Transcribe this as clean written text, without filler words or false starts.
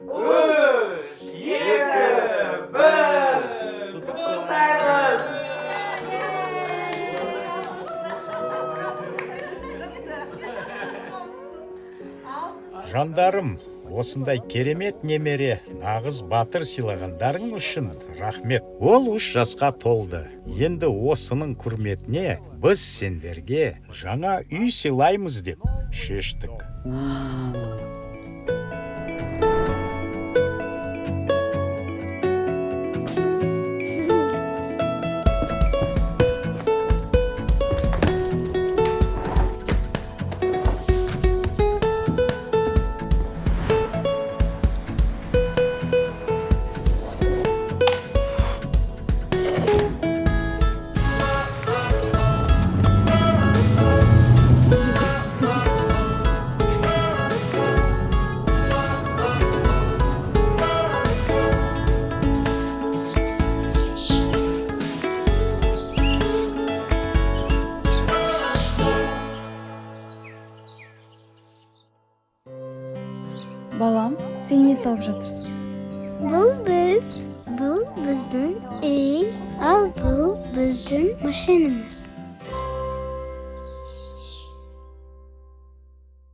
Üç, iki, bir. Kutlayız. Жандарым, осындай керемет немере нағыз батыр сыйлағандарың үшін рахмет. Ол 3 жасқа толды. Енді осының құрметіне біз сендерге жаңа үй сыйлаймыз деп шештік. Балам, сен не салып жатырсың? Бұл біздің үй, ал бұл біздің машинамыз.